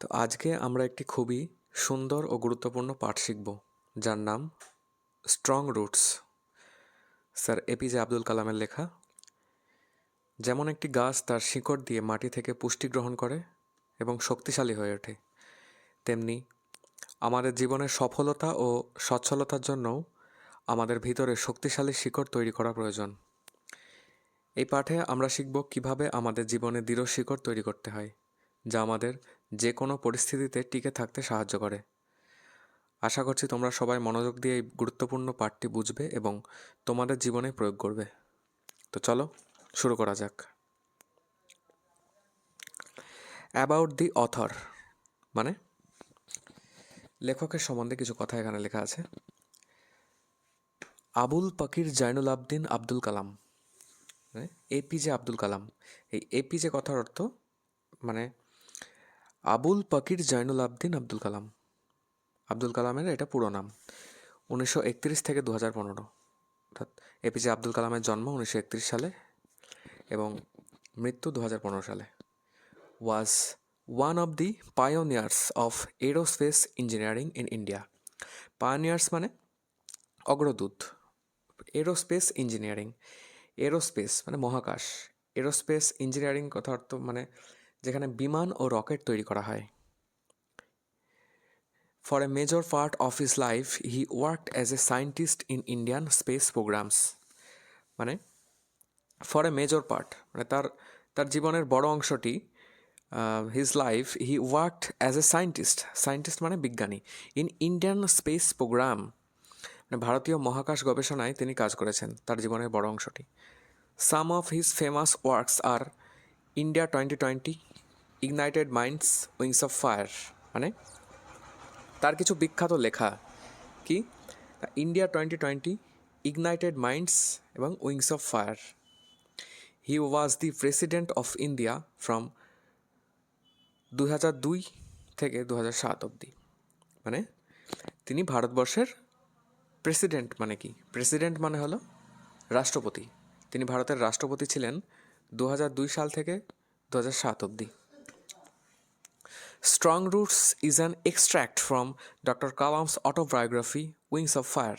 তো আজকে আমরা একটি খুবই সুন্দর ও গুরুত্বপূর্ণ পাঠ শিখব, যার নাম strong roots. Sir APJ Abdul কালামের লেখা। যেমন একটি গাছ তার শিকড় দিয়ে মাটি থেকে পুষ্টি গ্রহণ করে এবং শক্তিশালী হয়ে ওঠে, তেমনি আমাদের জীবনের সফলতা ও সচ্ছলতার জন্যও আমাদের ভিতরে শক্তিশালী শিকড় তৈরি করা প্রয়োজন। এই পাঠে আমরা শিখব কিভাবে আমাদের জীবনে দৃঢ় শিকড় তৈরি করতে হয়, যা আমাদের যে কোনো পরিস্থিতিতে টিকে থাকতে সাহায্য করে। আশা করছি তোমরা সবাই মনোযোগ দিয়ে এই গুরুত্বপূর্ণ পাঠটি বুঝবে এবং তোমাদের জীবনে প্রয়োগ করবে। তো চলো শুরু করা যাক। অ্যাবাউট দি অথর মানে লেখকের সম্বন্ধে কিছু কথা এখানে লেখা আছে। আবুল পাকির জয়নুল আবদিন আব্দুল কালাম, এপিজে আব্দুল কালাম। এই এপিজে কথার অর্থ মানে আবুল পাকির জয়নুল আবদিন আব্দুল কালাম। আব্দুল কালামের এটা পুরো নাম। 1931 থেকে 2015, অর্থাৎ এপিজে আব্দুল কালামের জন্ম 1931 সালে এবং মৃত্যু 2015 সালে। ওয়াজ one of the pioneers of aerospace engineering in India. Pioneers মানে অগ্রদূত। এরোস্পেস ইঞ্জিনিয়ারিং, এরোস্পেস মানে মহাকাশ, এরোস্পেস ইঞ্জিনিয়ারিং কথা অর্থ মানে যেখানে বিমান ও রকেট তৈরি করা হয়। For a major part of his life, he worked as a scientist in Indian space programs. মানে ফর এ মেজর পার্ট মানে তার তার জীবনের বড় অংশটি, his life he worked as a scientist. Scientist মানে বিজ্ঞানী। ইন ইন্ডিয়ান স্পেস প্রোগ্রাম মানে ভারতীয় মহাকাশ গবেষণায় তিনি কাজ করেছেন তার জীবনের বড় অংশটি। Some of his famous works আর India 2020, ignited minds, wings of fire. মানে তার কিছু বিখ্যাত লেখা কি, ইন্ডিয়া 2020, ইগনাইটেড মাইন্ডস এবং wings of fire. He was the president of India from 2002 থেকে 2007 অবধি। মানে তিনি ভারতবর্ষের প্রেসিডেন্ট। মানে কি, প্রেসিডেন্ট মানে হলো রাষ্ট্রপতি। তিনি ভারতের রাষ্ট্রপতি ছিলেন 2002 সাল থেকে 2007 অবধি। Strong roots is an extract from doctor Kalam's autobiography wings of fire.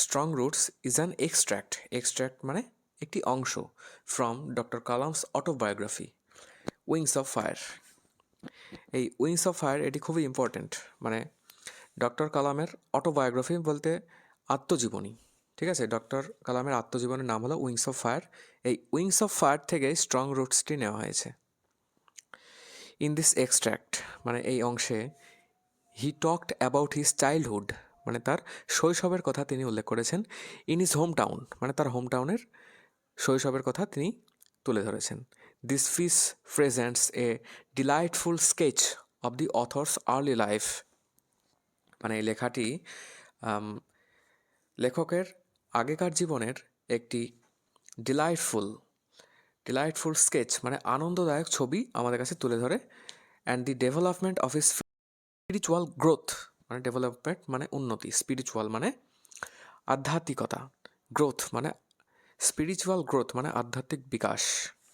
Strong roots is an extract, extract মানে একটি অংশ, from doctor Kalam's autobiography wings of fire. এই উইংস অফ ফায়ার এটি খুবই ইম্পর্ট্যান্ট। মানে ডক্টর কালামের অটোবায়োগ্রাফি বলতে আত্মজীবনী, ঠিক আছে। ডক্টর কালামের আত্মজীবনের নাম হলো উইংস অফ ফায়ার। এই উইংস অফ ফায়ার থেকে স্ট্রং রুটসটি নেওয়া হয়েছে। ইন দিস এক্সট্র্যাক্ট মানে এই অংশে হি টকড অ্যাবাউট হিজ চাইল্ডহুড মানে তার শৈশবের কথা তিনি উল্লেখ করেছেন। ইন হিজ হোম টাউন মানে তার হোম টাউনের শৈশবের কথা তিনি তুলে ধরেছেন। This piece presents a delightful sketch of the author's early life. মানে এই লেখাটি লেখকের আগেকার জীবনের একটি ডিলাইটফুল স্কেচ মানে আনন্দদায়ক ছবি আমাদের কাছে তুলে ধরে। And the development of his spiritual growth মানে ডেভেলপমেন্ট মানে উন্নতি, স্পিরিচুয়াল মানে আধ্যাত্মিকতা, গ্রোথ মানে স্পিরিচুয়াল গ্রোথ মানে আধ্যাত্মিক বিকাশ,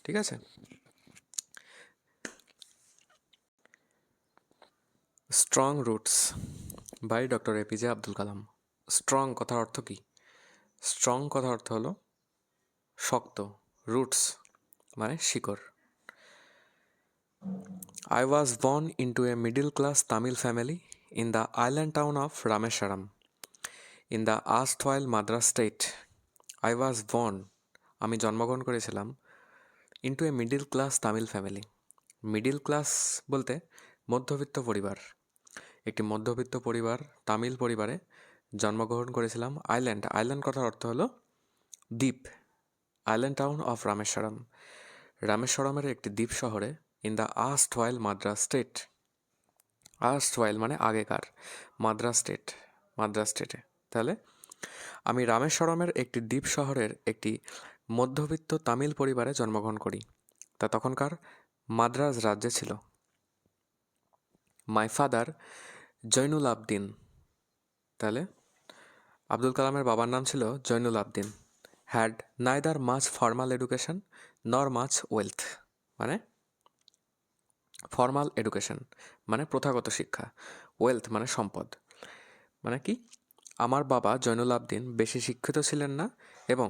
ঠিক আছে। Strong roots by doctor APJ Abdul Kalam. Strong কথার অর্থ কী? স্ট্রং কথার অর্থ হলো শক্ত, রুটস মানে শিকড়। I was born into a middle class Tamil family in the island town of Rameswaram in the erstwhile Madras state. I was born, আমি জন্মগ্রহণ করেছিলাম, into a middle class Tamil family. Middle class বলতে মধ্যবিত্ত পরিবার। একটি মধ্যবিত্ত পরিবার, তামিল পরিবারে জন্মগ্রহণ করেছিলাম। আইল্যান্ড কথার অর্থ হলো দ্বীপ। আইল্যান্ড টাউন অফ রামেশ্বরম, রামেশ্বরমের একটি দ্বীপ শহরে। ইন দ্য আর্স্টওয়াইল মাদ্রাস স্টেট, আর্স্টওয়াইল মানে আগেকার, মাদ্রাস স্টেটে। তাহলে আমি রামেশ্বরমের একটি দ্বীপ শহরের একটি মধ্যবিত্ত তামিল পরিবারে জন্মগ্রহণ করি, তা তখনকার মাদ্রাজ রাজ্যে ছিল। মাই ফাদার জৈনুল আবদিন, তাহলে আব্দুল কালামের বাবার নাম ছিল Jainul Abdin. Had neither much formal education nor much wealth, মানে ফর্মাল এডুকেশন মানে প্রথাগত শিক্ষা, ওয়েলথ মানে সম্পদ। মানে কি, আমার বাবা জয়নুল আবদিন বেশি শিক্ষিত ছিলেন না এবং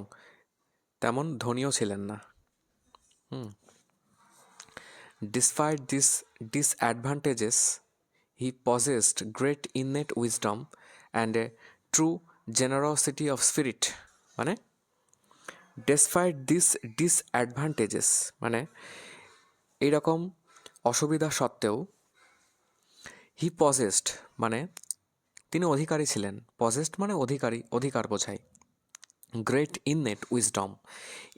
তেমন ধনীও ছিলেন না। Despite these disadvantages, he possessed great innate wisdom and a true generosity of spirit. মানে despite these disadvantages মানে এইরকম অসুবিধা সত্ত্বেও, হি পজেসড মানে তিনি অধিকারী ছিলেন, পজেসড মানে অধিকারী, অধিকার বোঝায়। গ্রেট ইননেট উইজডম,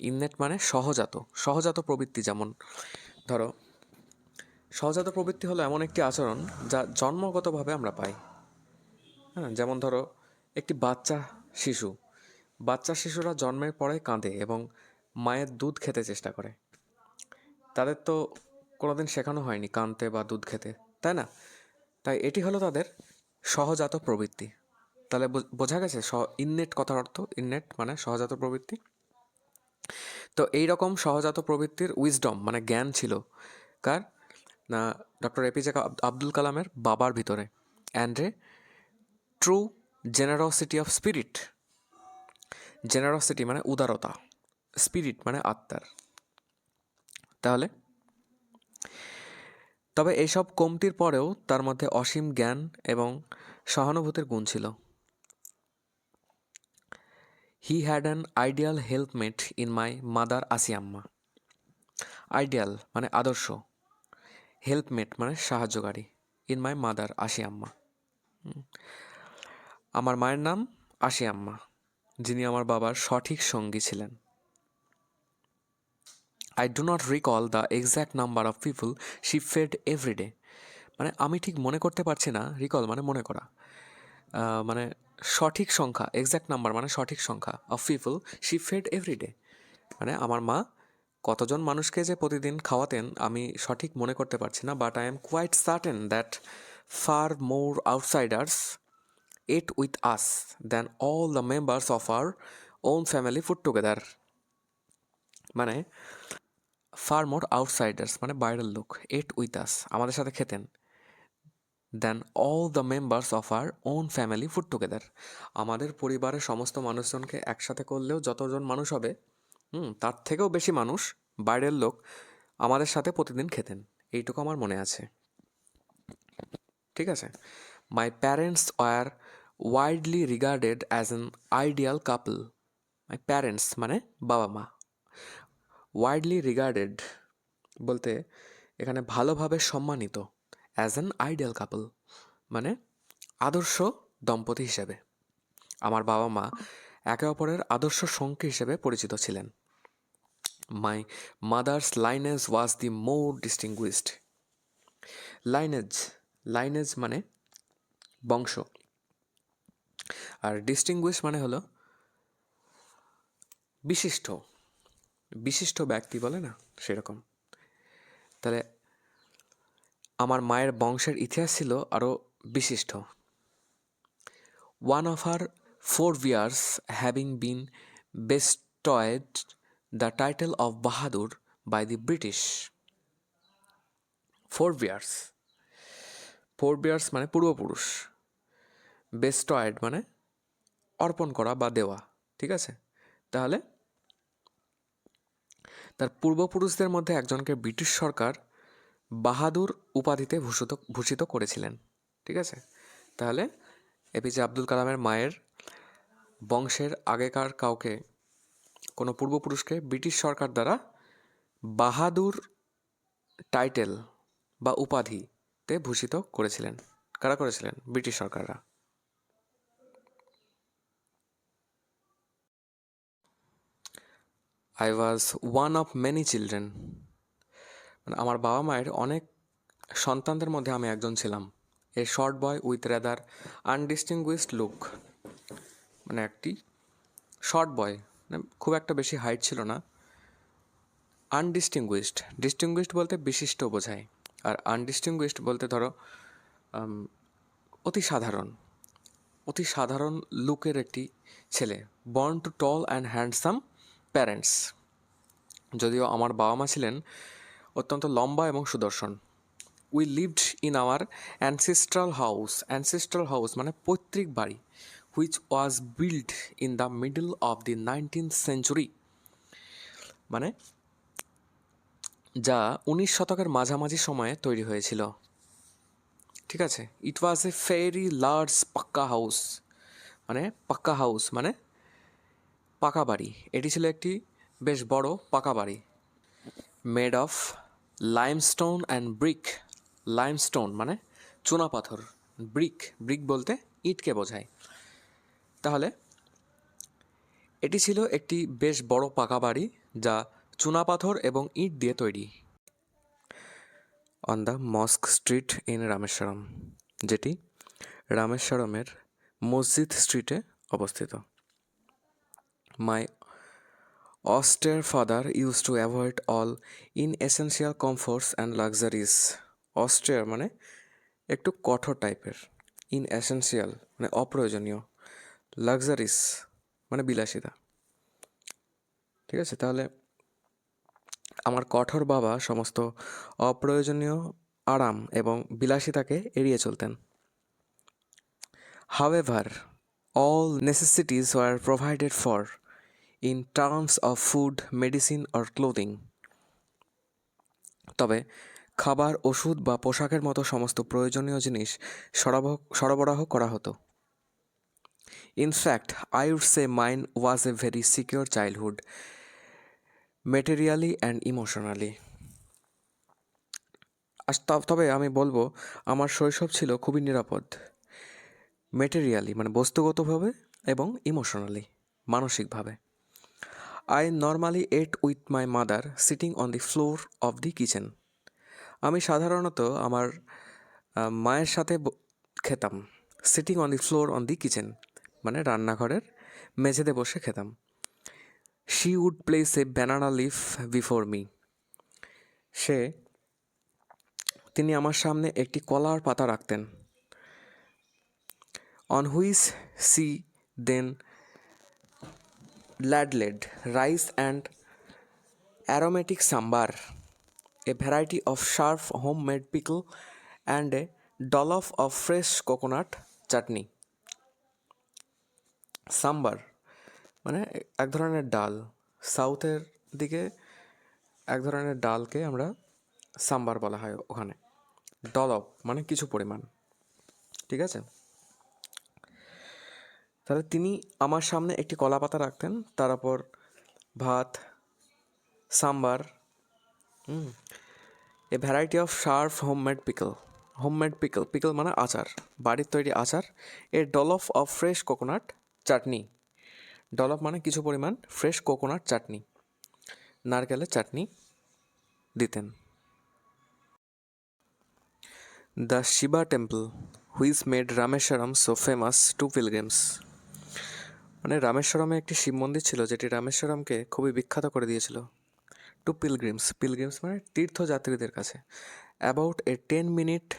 ইননেট মানে সহজাত, সহজাত প্রবৃত্তি। যেমন ধরো, সহজাত প্রবৃত্তি হলো এমন একটি আচরণ যা জন্মগতভাবে আমরা পাই। হ্যাঁ, যেমন ধরো একটি বাচ্চা শিশুরা জন্মের পরে কাঁদে এবং মায়ের দুধ খেতে চেষ্টা করে। তাদের তো কোনোদিন শেখানো হয়নি কাঁদতে বা দুধ খেতে, তাই না? তাই এটি হলো তাদের সহজাত প্রবৃত্তি। তাহলে বোঝা গেছে ইননেট কথার অর্থ, ইননেট মানে সহজাত প্রবৃত্তি। তো এই রকম সহজাত প্রবৃত্তির উইজডম মানে জ্ঞান ছিল কার না, ডক্টর এপিজে আব্দুল কালামের বাবার ভিতরে। And a true generosity of spirit, generosity মানে উদারতা, স্পিরিট মানে আত্মার। তাহলে তবে এইসব কমতির পরেও তার মধ্যে অসীম জ্ঞান এবং সহানুভূতির গুণ ছিল। He had an ideal helpmate in my mother Ashiamma. Ideal মানে আদর্শ, হেল্পমেট মানে সাহায্যকারী, ইন মাই মাদার আসিয়াম্মা। আমার মায়ের নাম আসিয়াম্মা, যিনি আমার বাবার সঠিক সঙ্গী ছিলেন। I do not recall the exact number of people she fed every day. মানে আমি ঠিক মনে করতে পারছি না, রিকল মানে মনে করা, মানে সঠিক সংখ্যা, এক্স্যাক্ট নাম্বার মানে সঠিক সংখ্যা, of people she fed every day মানে আমার মা কতজন মানুষকে যে প্রতিদিন খাওয়াতেন আমি সঠিক মনে করতে পারছি না, but I am quite certain that far more outsiders ate with us than all the members of our own family food together. মানে ফার মোর আউটসাইডার্স মানে বাইরের লোক, এট উইথ আস আমাদের সাথে খেতেন, then all the members of our own family food together আমাদের পরিবারের সমস্ত মানুষজনকে একসাথে করলেও যতজন মানুষ হবে তার থেকেও বেশি মানুষ, বাইরের লোক, আমাদের সাথে প্রতিদিন খেতেন। এইটুকু আমার মনে আছে। ঠিক আছে। My parents were widely regarded as an ideal couple. My parents মানে বাবা মা, ওয়াইডলি রিগার্ডেড বলতে এখানে ভালোভাবে সম্মানিত, অ্যাজ অ্যান আইডিয়াল কাপল মানে আদর্শ দম্পতি হিসেবে। আমার বাবা মা একে অপরের আদর্শ সঙ্গী হিসেবে পরিচিত ছিলেন। My mother's lineage was the more distinguished. Lineage মানে বংশ, আর ডিস্টিংগুইশ মানে হলো বিশিষ্ট, বিশিষ্ট ব্যক্তি বলে না সেরকম। তাহলে আমার মায়ের বংশের ইতিহাস ছিল আরও বিশিষ্ট। One of our forebears having been bestowed the title of Bahadur by the British. forebears মানে পূর্বপুরুষ, bestowed মানে অর্পণ করা বা দেওয়া। ঠিক আছে, তাহলে তার পূর্বপুরুষদের মধ্যে একজনকে ব্রিটিশ সরকার বাহাদুর উপাধিতে ভূষিত করেছিলেন। ঠিক আছে, তাহলে এপিজে আব্দুল কালামের মায়ের বংশের আগেকার কাউকে, কোনো পূর্বপুরুষকে ব্রিটিশ সরকার দ্বারা বাহাদুর টাইটেল বা উপাধিতে ভূষিত করেছিলেন। কারা করেছিলেন? ব্রিটিশ সরকাররা। I was one of many children মানে আমার বাবা মায়ের অনেক সন্তানদের মধ্যে আমি একজন ছিলাম। A short boy with rather undistinguished look মানে একটি শর্ট বয়, মানে খুব একটা বেশি হাইট ছিল না। আনডিস্টিংগুইশড, ডিস্টিংগুইশড বলতে বিশিষ্ট বোঝায়, আর আনডিস্টিংগুইশড বলতে ধরো অতি সাধারণ লুকের একটি ছেলে। Born to tall and handsome parents. যদিও আমার বাবা মা ছিলেন অত্যন্ত লম্বা এবং সুদর্শন, we lived in our ancestral house মানে পৈতৃক বাড়ি, which was build in the middle of the 19th century, মানে যা 19 শতকের মাঝামাঝি সময়ে তৈরি হয়েছিল। ঠিক আছে, ইট ওয়াজ এ ভেরি লার্জ পাক্কা হাউস মানে পাকা বাড়ি। এটি ছিল একটি বেশ বড় পাকা বাড়ি। Made of limestone and brick. Limestone মানে চুনাপাথর, ব্রিক বলতে ইটকে বোঝায়। তাহলে এটি ছিল একটি বেশ বড় পাকা বাড়ি যা চুনাপাথর এবং ইট দিয়ে তৈরি। On the mosque street in Rameswaram, যেটি রামেশ্বরমের মসজিদ স্ট্রিটে অবস্থিত। মাই austere father used to avoid all inessential comforts and luxuries. Austere মানে একটু কঠোর টাইপের, ইনএসেন্সিয়াল মানে অপ্রয়োজনীয়, লাক্সারিস মানে বিলাসিতা। ঠিক আছে, তাহলে আমার কঠোর বাবা সমস্ত অপ্রয়োজনীয় আরাম এবং বিলাসিতাকে এড়িয়ে চলতেন। However, all necessities were provided for in terms of food, medicine or clothing. তবে খাবার, ওষুধ বা পোশাকের মতো সমস্ত প্রয়োজনীয় জিনিস সরবরাহ করা হতো। In fact I would say mine was a very secure childhood, materially and emotionally. তবে আমি বলবো আমার শৈশব ছিল খুবই নিরাপদ, মেটেরিয়ালি মানে বস্তুগতভাবে এবং ইমোশনালি মানসিকভাবে। I normally ate with my mother sitting on the floor of the kitchen. আমি সাধারণত আমার মায়ের সাথে খেতাম। Sitting on the floor on the kitchen মানে রান্নাঘরের মেঝেতে বসে খেতাম। She would place a banana leaf before me. তিনি আমার সামনে একটি কলার পাতা রাখতেন। On which she then ladled rice and aromatic sambar, a variety of sharp homemade pickle and a dollop of fresh coconut chutney. Sambar মানে এক ধরনের ডাল, সাউথের দিকে এক ধরনের ডালকে আমরা সাম্বার বলা হয় ওখানে। ডলপ মানে কিছু পরিমাণ। ঠিক আছে, তাহলে তিনি আমার সামনে একটি কলা পাতা রাখতেন, তার উপর ভাত, sambar, a variety of sharp homemade pickle মানে আচার, বাড়ির তৈরি আচার, a dollop of fresh coconut chutney. Dollop মানে কিছু পরিমাণ ফ্রেশ কোকোনাট চাটনি, নারকেলের চাটনি দিতেন। The Shiva temple which made Rameswaram so famous to pilgrims, মানে রামেশ্বরমে একটি শিব মন্দির ছিল যেটি রামেশ্বরমকে খুবই বিখ্যাত করে দিয়েছিল। টু পিলগ্রিমস মানে তীর্থযাত্রীদের কাছে। About a 10 minute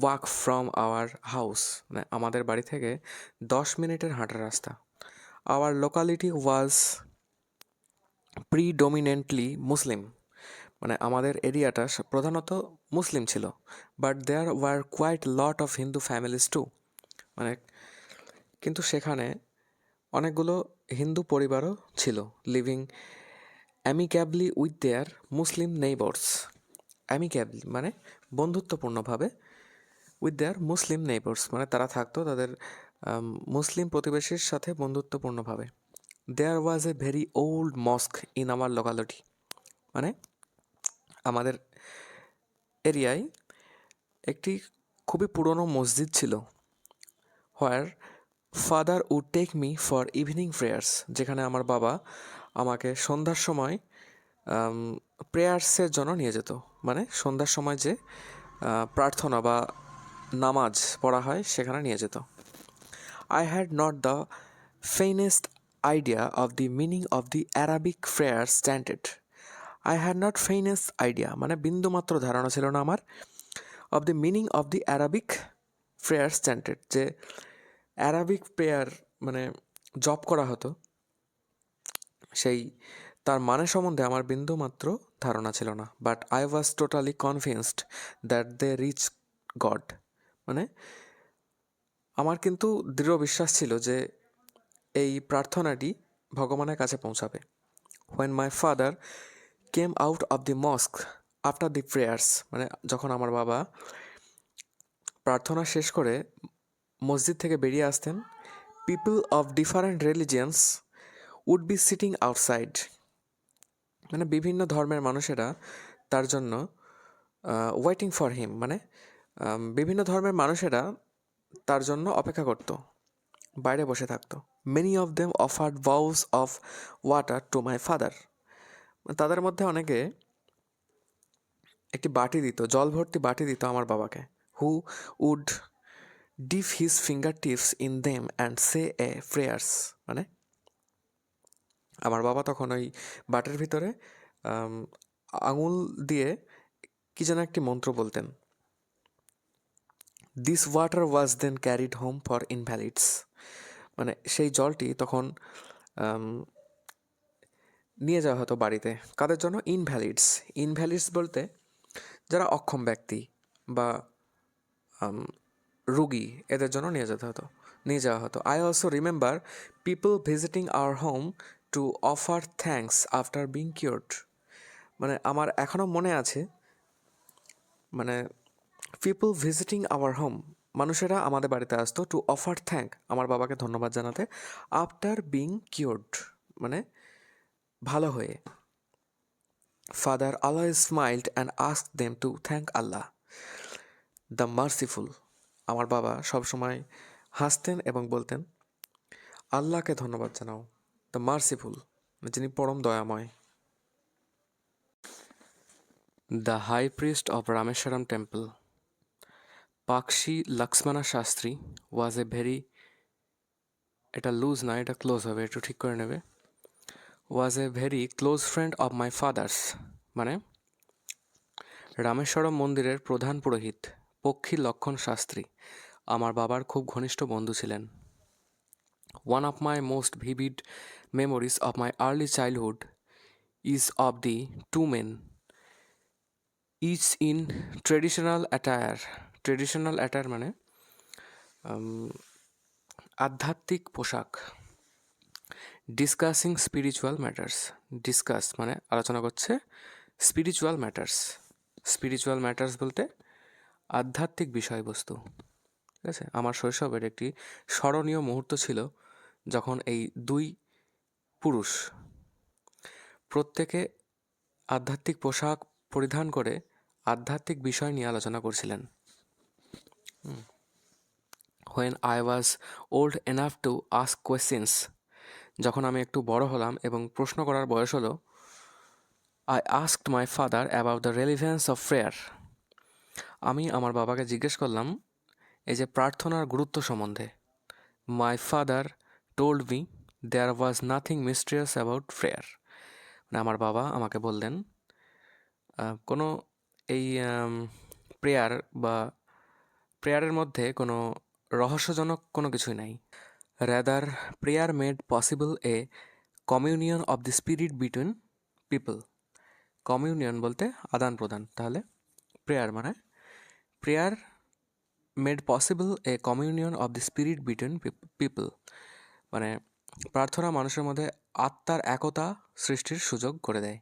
walk from our house, মানে আমাদের বাড়ি থেকে 10 মিনিটের হাঁটার রাস্তা। Our locality was predominantly Muslim, মানে আমাদের এরিয়াটা প্রধানত মুসলিম ছিল। But there were quite lot of Hindu families too, মানে কিন্তু সেখানে অনেকগুলো হিন্দু পরিবারও ছিল। Living amicably with their Muslim neighbours, amicably মানে বন্ধুত্বপূর্ণভাবে, উইথ দেয়ার মুসলিম নেইবার্স মানে তারা থাকতো তাদের মুসলিম প্রতিবেশীর সাথে বন্ধুত্বপূর্ণভাবে। There was a very old mosque in our locality, মানে আমাদের এরিয়ায় একটি খুবই পুরনো মসজিদ ছিল। Where father would take me for evening prayers, যেখানে আমার বাবা আমাকে সন্ধ্যার সময় প্রেয়ার্সের জন্য নিয়ে যেত, মানে সন্ধ্যার সময় যে প্রার্থনা বা নামাজ পড়া হয় সেখানে নিয়ে যেত। I had not the faintest idea of the meaning of the Arabic prayers chanted. I had not faintest idea মানে বিন্দুমাত্র ধারণা ছিল না আমার, of the meaning of the Arabic prayers chanted, যে অ্যারাবিক প্রেয়ার মানে জপ করা হতো সেই তার মানে সম্বন্ধে আমার বিন্দুমাত্র ধারণা ছিল না, but I was totally convinced that they reach God. মানে আমার কিন্তু দৃঢ় বিশ্বাস ছিল যে এই প্রার্থনাটি ভগবানের কাছে পৌঁছাবে। When my father came out of the mosque after the prayers, মানে যখন আমার বাবা প্রার্থনা শেষ করে মসজিদ থেকে বেরিয়ে আসতেন, people of different religions would be sitting outside, মানে বিভিন্ন ধর্মের মানুষেরা তার জন্য ওয়েটিং ফর হিম, মানে বিভিন্ন ধর্মের মানুষেরা তার জন্য অপেক্ষা করত, বাইরে বসে থাকতো। মেনি অফ দেম অফার্ড ভাউস of water to my father, তাদের মধ্যে অনেকে একটি বাটি দিত, জল ভর্তি বাটি দিত আমার বাবাকে। Who would dip his finger tips in them and say a prayers, মানে আমার বাবা তখন ওই বাটির ভিতরে আঙুল দিয়ে কি যেন একটি মন্ত্র বলতেন। This water was then carried home for invalids, মানে সেই জলটি তখন নিয়ে যাওয়া হতো বাড়িতে। কাদের জন্য? ইনভ্যালিডস। ইনভ্যালিডস বলতে যারা অক্ষম ব্যক্তি বা রুগী, এদের জন্য নিয়ে যাওয়া হতো। I also remember people visiting our home to offer thanks after being cured, মানে আমার এখনও মনে আছে, মানে পিপল ভিজিটিং আওয়ার হোম, মানুষেরা আমাদের বাড়িতে আসতো টু অফার থ্যাঙ্ক, আমার বাবাকে ধন্যবাদ জানাতে, আফটার বিং কিওর্ড, মানে ভালো হয়ে। Father always smiled and asked them to thank Allah the merciful, আমার বাবা সবসময় হাসতেন এবং বলতেন আল্লাহকে ধন্যবাদ জানাও, দ্য মার্সিফুল, যিনি পরম দয়াময়। The high priest of Rameswaram temple Pakshi Lakshmana Sastry was a very, এটা লুজ না, এটা ক্লোজ হবে, একটু ঠিক করে নেবে। Was a very close friend of my father's, মানে রামেশ্বরম মন্দিরের প্রধান পুরোহিত পক্ষী লক্ষণ শাস্ত্রী আমার বাবার খুব ঘনিষ্ঠ বন্ধু ছিলেন। One of my most vivid memories of my early childhood is of the two men each in traditional attire. Traditional attire মানে আধ্যাত্মিক পোশাক। ডিসকাসিং স্পিরিচুয়াল ম্যাটার্স, ডিসকাস মানে আলোচনা করছে, স্পিরিচুয়াল ম্যাটার্স, স্পিরিচুয়াল ম্যাটার্স বলতে আধ্যাত্মিক বিষয়বস্তু। ঠিক আছে, আমার শৈশবের একটি স্মরণীয় মুহূর্ত ছিল যখন এই দুই পুরুষ প্রত্যেকে আধ্যাত্মিক পোশাক পরিধান করে আধ্যাত্মিক বিষয় নিয়ে আলোচনা করছিলেন। When I was old enough to ask questions, যখন আমি একটু বড় হলাম এবং প্রশ্ন করার বয়স হলো, I asked my father about the relevance of prayer, আমি আমার বাবাকে জিজ্ঞেস করলাম এই যে প্রার্থনার গুরুত্ব সম্বন্ধে। My father told me there was nothing mysterious about prayer, মানে আমার বাবা আমাকে বললেন কোনো এই প্রেয়ার বা প্রেয়ারের মধ্যে কোনো রহস্যজনক কোনো কিছুই নাই। Rather prayer made possible A communion of the spirit between people. Communion বলতে আদান প্রদান, তাহলে প্রেয়ার মানে prayer made possible A communion of the spirit between people, মানে প্রার্থনা মানুষের মধ্যে আত্মার একতা সৃষ্টির সুযোগ করে দেয়।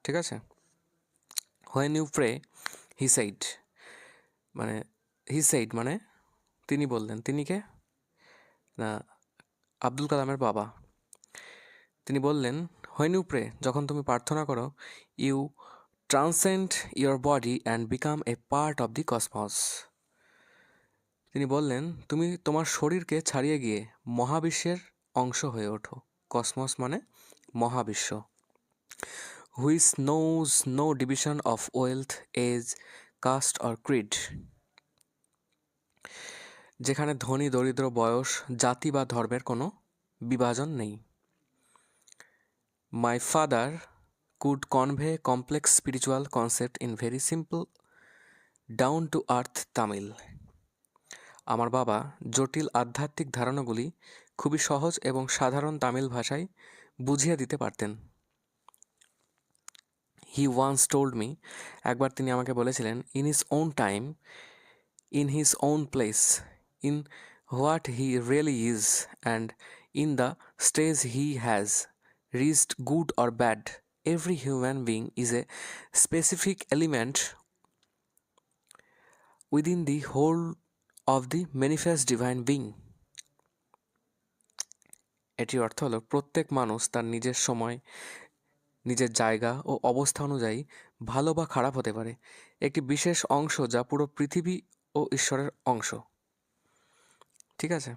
ঠিক আছে। When you pray he said, মানে হি সেইড মানে তিনি বললেন, তিনি কে না, আব্দুল কালামের বাবা। তিনি বললেন হোয়েন ইউ প্রে, যখন তুমি প্রার্থনা করো, you transcend your body and become a part of the cosmos. তিনি বললেন তুমি তোমার শরীরকে ছাড়িয়ে গিয়ে মহাবিশ্বের অংশ হয়ে ওঠো। কসমস মানে মহাবিশ্ব। Which knows no division of wealth, age, caste or creed, যেখানে ধনী দরিদ্র, বয়স, জাতি বা ধর্মের কোনো বিভাজন নেই। My father could convey complex spiritual concept in very simple down to earth Tamil, আমার বাবা জটিল আধ্যাত্মিক ধারণাগুলি খুবই সহজ এবং সাধারণ তামিল ভাষায় বুঝিয়ে দিতে পারতেন। হি ওয়ান্স টোল্ড মি, একবার তিনি আমাকে বলেছিলেন, in his own time, in his own place, in what he really is, and in the stage he has reached, good or bad. Every human being is a specific element within the whole of the manifest divine being. এটির অর্থ হলো প্রত্যেক মানুষ তার নিজের সময়, নিজের জায়গা ও অবস্থা অনুযায়ী ভালো বা খারাপ হতে পারে, একটি বিশেষ অংশ যা পুরো পৃথিবী ও ঈশ্বরের অংশ। ঠিক আছে?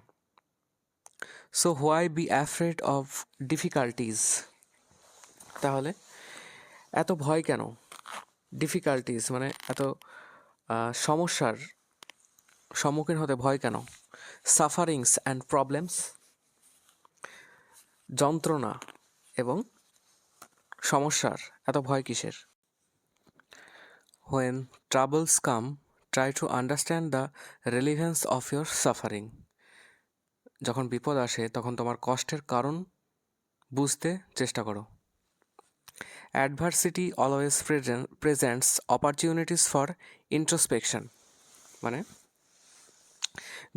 So why be afraid of difficulties? তাহলে এত ভয় কেন? ডিফিকাল্টিজ মানে এত সমস্যার সম্মুখীন হতে ভয় কেন? সাফারিংস অ্যান্ড প্রবলেমস, যন্ত্রণা এবং সমস্যার এত ভয় কিসের? When troubles come, try to understand the relevance of your suffering. যখন বিপদ আসে তখন তোমার কষ্টের কারণ বুঝতে চেষ্টা করো। Adversity always presents opportunities for introspection, মানে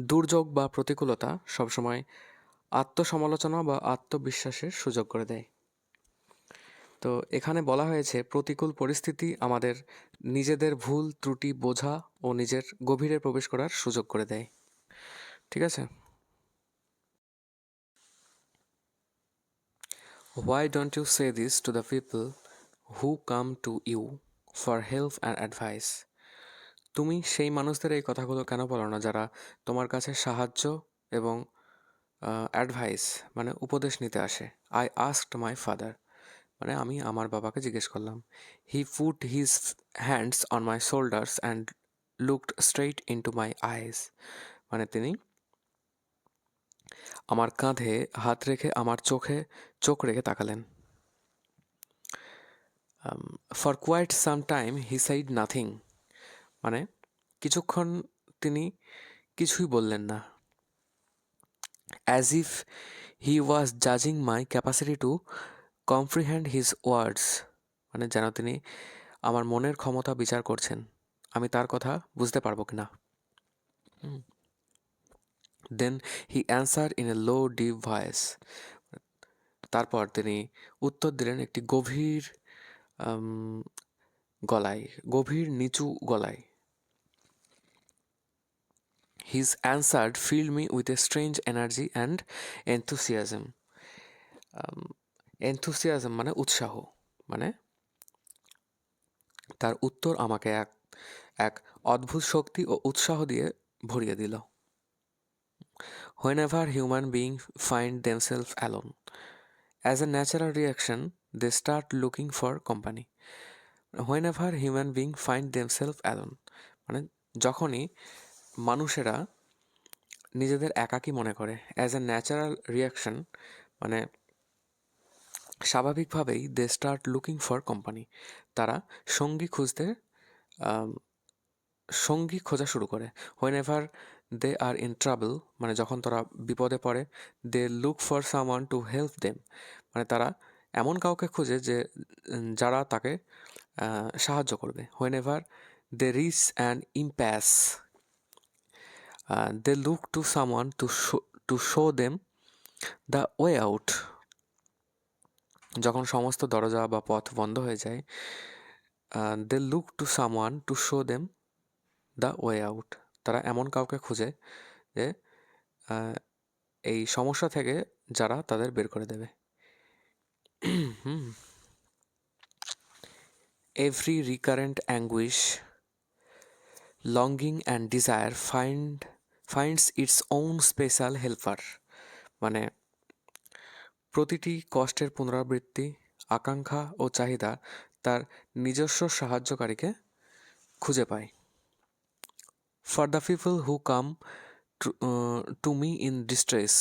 দুর্যোগ বা প্রতিকূলতা সবসময় আত্মসমালোচনা বা আত্মবিশ্বাসের সুযোগ করে দেয়। তো এখানে বলা হয়েছে প্রতিকূল পরিস্থিতি আমাদের নিজেদের ভুল ত্রুটি বোঝা ও নিজের গভীরে প্রবেশ করার সুযোগ করে দেয়। ঠিক আছে? Why don't you say this to the people who come to you for help and advice? তুমি সেই মানুষদের এই কথাগুলো কেন বলো না যারা তোমার কাছে সাহায্য এবং অ্যাডভাইস মানে উপদেশ নিতে আসে? আই আস্কড মাই ফাদার, মানে আমি আমার বাবাকে জিজ্ঞেস করলাম। He put his hands on my shoulders and looked straight into my eyes, মানে তিনি আমার কাঁধে হাত রেখে আমার চোখ রেখে তাকালেন। For quite some time he said nothing, মানে কিছুক্ষণ তিনি কিছুই বললেন না। অ্যাজ ইফ হি ওয়াজ জাজিং my capacity to comprehend his words, মানে যেন তিনি আমার মনের ক্ষমতা বিচার করছেন, আমি তার কথা বুঝতে পারবো কি না। Then he answer in a low deep voice, তারপর তিনি উত্তর দিলেন একটি গভীর গলায়, গভীর নিচু গলায়। His answer filled me with a strange energy and enthusiasm. Enthusiasm মানে উৎসাহ, মানে তার উত্তর আমাকে এক অদ্ভুত শক্তি ও উৎসাহ দিয়ে ভরিয়ে দিল। Whenever human beings find themselves alone, as a natural reaction, they start looking for company. Whenever human beings find themselves alone, মানে যখনই মানুষেরা নিজেদের একাকী মনে করে, অ্যাজ এ ন্যাচারাল রিয়াকশন মানে স্বাভাবিকভাবেই they start looking for company, তারা সঙ্গী খোঁজা শুরু করে। Whenever they are in trouble, মানে যখন তারা বিপদে পড়ে, they look for someone to help them, মানে তারা এমন কাউকে খুঁজে যে যারা তাকে সাহায্য করবে। Whenever they reach an impasse, they look to someone to show them the way out, যখন সমস্ত দরজা বা পথ বন্ধ হয়ে যায়, they look to someone to show them the way out, তারা এমন কাউকে খুঁজে যে এই সমস্যা থেকে যারা তাদের বের করে দেবে। Every recurrent anguish, longing and desire finds its own special helper, মানে প্রতিটি কষ্টের পুনরাবৃত্তি, আকাঙ্ক্ষা ও চাহিদা তার নিজস্ব সাহায্যকারীকে খুঁজে পায়। For the people who come to me in distress,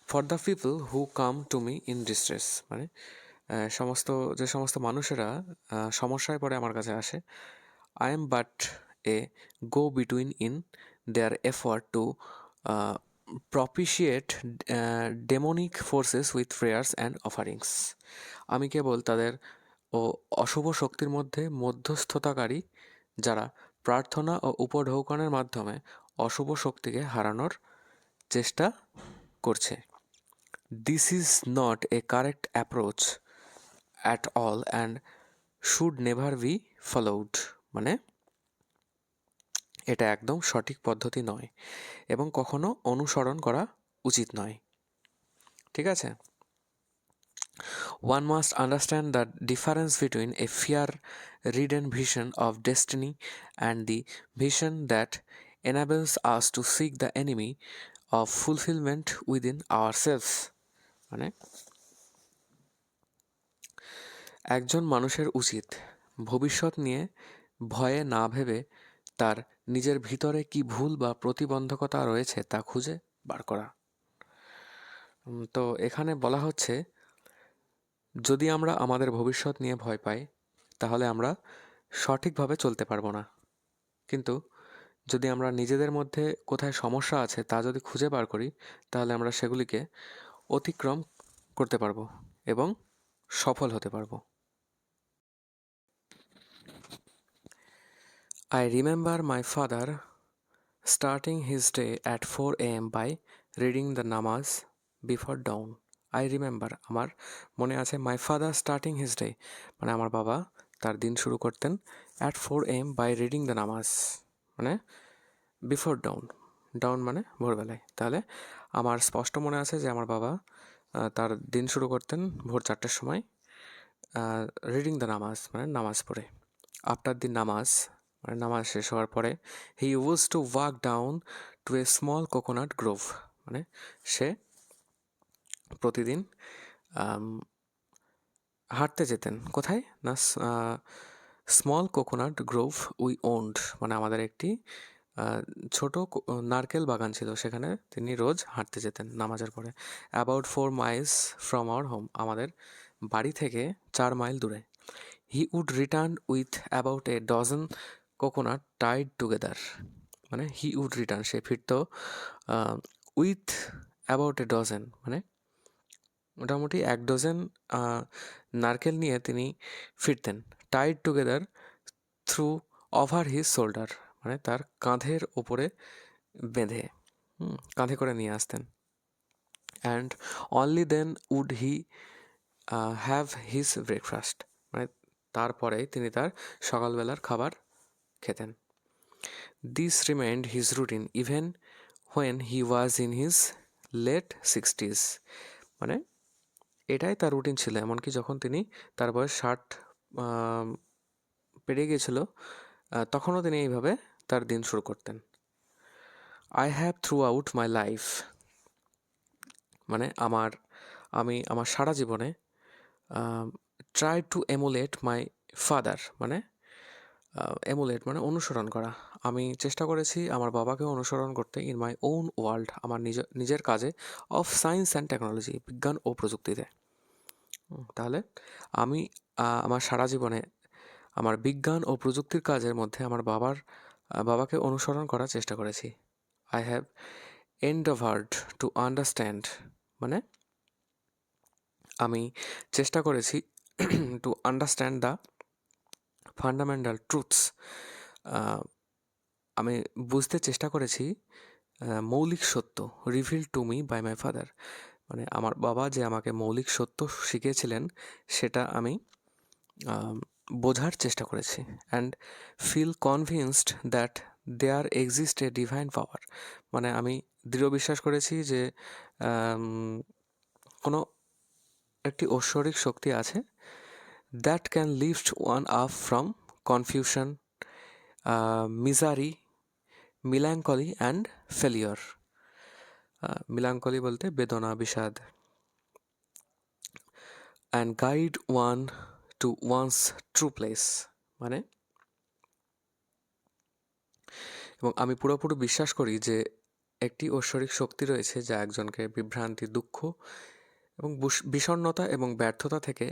for the people who come to me in distress, মানে যে সমস্ত মানুষেরা সমস্যায় পড়ে আমার কাছে আসে, I am but a go between in their effort to propitiate demonic forces with prayers and offerings. আমি কেবল তাদের ও অশুভ শক্তির মধ্যে মধ্যস্থতাকারী, যারা প্রার্থনা ও উপঢৌকনের মাধ্যমে অশুভ শক্তিকে হারানোর চেষ্টা করছে। This is not a correct approach at all and should never be followed. মানে এটা একদম সঠিক পদ্ধতি নয় এবং কখনো অনুসরণ করা উচিত নয়। ঠিক আছে? One must understand the difference between a fear-ridden vision of destiny and the vision that enables us to seek the enemy of fulfillment within ourselves. মানে একজন মানুষের উচিত ভবিষ্যৎ নিয়ে ভয়ে না ভেবে তার নিজের ভিতরে কি ভুল বা প্রতিবন্ধকতা রয়েছে তা খুঁজে বার করা। তো এখানে বলা হচ্ছে, যদি আমরা আমাদের ভবিষ্যৎ নিয়ে ভয় পাই তাহলে আমরা সঠিকভাবে চলতে পারবো না। কিন্তু যদি আমরা নিজেদের মধ্যে কোথায় সমস্যা আছে তা যদি খুঁজে বার করি তাহলে আমরা সেগুলিকে অতিক্রম করতে পারবো এবং সফল হতে পারবো। I remember my father starting his day at 4 a.m. by reading the namaz before dawn. I remember, আমার মনে আছে, my father starting his day, মানে আমার বাবা তার দিন শুরু করতেন at 4 a.m. by reading the namaz, মানে বিফোর ডাউন। ডাউন মানে ভোরবেলায়। তাহলে আমার স্পষ্ট মনে আছে যে আমার বাবা তার দিন শুরু করতেন ভোর 4টের সময় রিডিং দ্য নামাজ, মানে নামাজ পড়ে। আফটার দি নামাজ, মানে নামাজ শেষ হওয়ার পরে, he use to walk down to a small coconut grove, মানে সে প্রতিদিন হাঁটতে যেতেন। কোথায় না, small coconut grove we owned, মানে আমাদের একটি ছোট নারকেল বাগান ছিল, সেখানে তিনি রোজ হাঁটতে যেতেন নামাজের পরে। About 4 miles from our home, আমাদের বাড়ি থেকে 4 মাইল দূরে। He would return with about a dozen coconut tied together, মানে হি উড রিটার্ন, সে ফিরত উইথ অ্যাবাউট এ ডজন, মানে মোটামুটি 1 ডজন নারকেল নিয়ে তিনি ফিরতেন। Tied together through over his shoulder, মানে তার কাঁধের ওপরে বেঁধে, কাঁধে করে নিয়ে আসতেন। And only then would he have his breakfast, মানে তারপরে তিনি তার সকালবেলার খাবার খেতেন। This remained his routine even when he was in his late 60s, মানে এটাই তার রুটিন ছিল, এমনকি যখন তিনি তার বয়স 60 পেরিয়ে গিয়েছিল তখনও তিনি এইভাবে তার দিন শুরু করতেন। I have through out my life, মানে আমি আমার সারা জীবনে try to AMOLED my father, মানে এমুলেট মানে অনুসরণ করা। আমি চেষ্টা করেছি আমার বাবাকে অনুসরণ করতে ইন মাই ওন ওয়ার্ল্ড, আমার নিজের কাজে, অফ সায়েন্স অ্যান্ড টেকনোলজি, বিজ্ঞান ও প্রযুক্তিতে। তাহলে আমি আমার সারা জীবনে আমার বিজ্ঞান ও প্রযুক্তির কাজের মধ্যে আমার বাবাকে অনুসরণ করার চেষ্টা করেছি। I have endeavoured to understand, মানে আমি চেষ্টা করেছি to understand the fundamental truths, আমি বুঝতে চেষ্টা করেছি মৌলিক সত্য, reveal to me by my father, মানে আমার বাবা যে আমাকে মৌলিক সত্য শিখিয়েছিলেন সেটা আমি বোঝার চেষ্টা করেছি। And feel convinced that there exist a divine power, মানে আমি দৃঢ় বিশ্বাস করেছি যে কোনো একটি ঐশ্বরিক শক্তি আছে, that can lift one up from confusion, misery, melancholy and failure. Melancholy বলতে বেদনা, বিষাদ। And guide one to one's true place, মানে এবং আমি পুরোপুরি বিশ্বাস করি যে একটি ঐশ্বরিক শক্তি রয়েছে যা একজনকে বিভ্রান্তি, দুঃখ এবং বিষণ্ণতা এবং ব্যর্থতা থেকে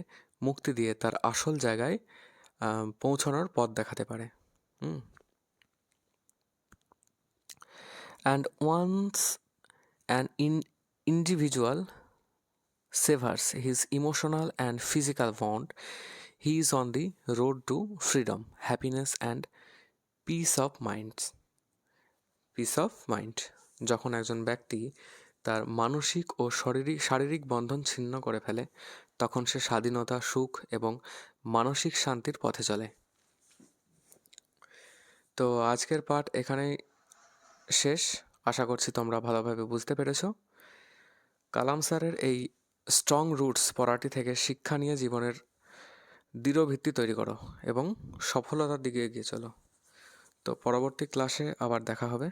মুক্তি দিয়ে তার আসল জায়গায় পৌঁছানোর পথ দেখাতে পারে। And once an individual severs his emotional and physical bond, he is on the road to freedom, happiness, and peace of mind. Piece of mind. যখন একজন ব্যক্তি তার মানসিক ও শারীরিক বন্ধন ছিন্ন করে ফেলে, তখন সে স্বাধীনতা, সুখ এবং মানসিক শান্তির পথে চলে। তো আজকের পাঠ এখানেই শেষ। আশা করছি তোমরা ভালোভাবে বুঝতে পেরেছো। কালাম স্যারের এই স্ট্রং রুটস পড়াটি থেকে শিক্ষা নিয়ে জীবনের দৃঢ় ভিত্তি তৈরি করো এবং সফলতার দিকে এগিয়ে চলো। তো পরবর্তী ক্লাসে আবার দেখা হবে।